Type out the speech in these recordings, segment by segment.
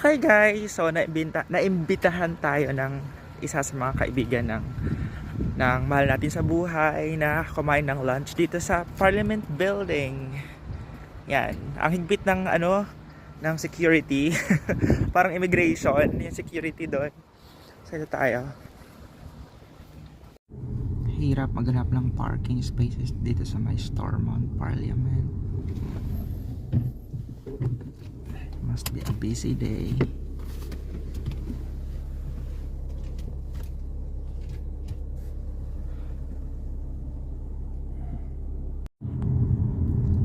Okay guys, so naimbitahan tayo ng isa sa mga kaibigan ng mahal natin sa buhay na kumain ng lunch dito sa Parliament Building. Yan, ang higpit ng ng security. Parang immigration, yung security doon. So ito tayo. Hirap maghanap ng parking spaces dito sa may Stormont Parliament. Must be a busy day.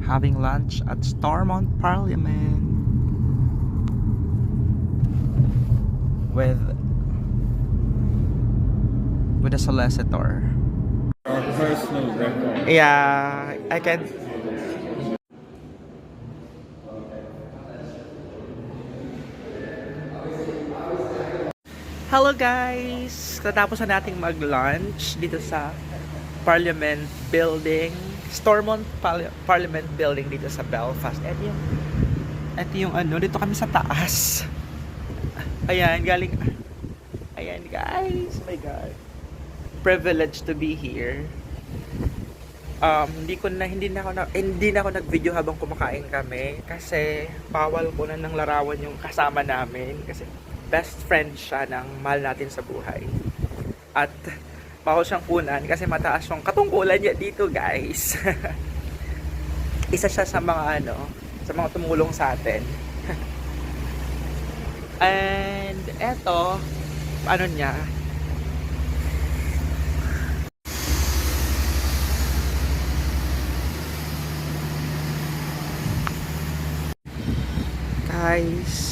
Having lunch at Stormont Parliament with a solicitor. Personal record. Yeah, I can. Hello guys! Tatapos na nating mag-lunch dito sa Parliament Building, Stormont Parliament Building dito sa Belfast. Ito yung dito kami sa taas. Ayan, ayan guys, oh my god. Privilege to be here. Hindi na ako nag-video habang kumakain kami kasi bawal ko na ng larawan yung kasama namin kasi best friend siya ng mahal natin sa buhay. At bawal siyang kunan kasi mataas yung katungkulan niya dito, guys. Isa siya sa mga sa mga tumulong sa atin. And eto, niya, guys,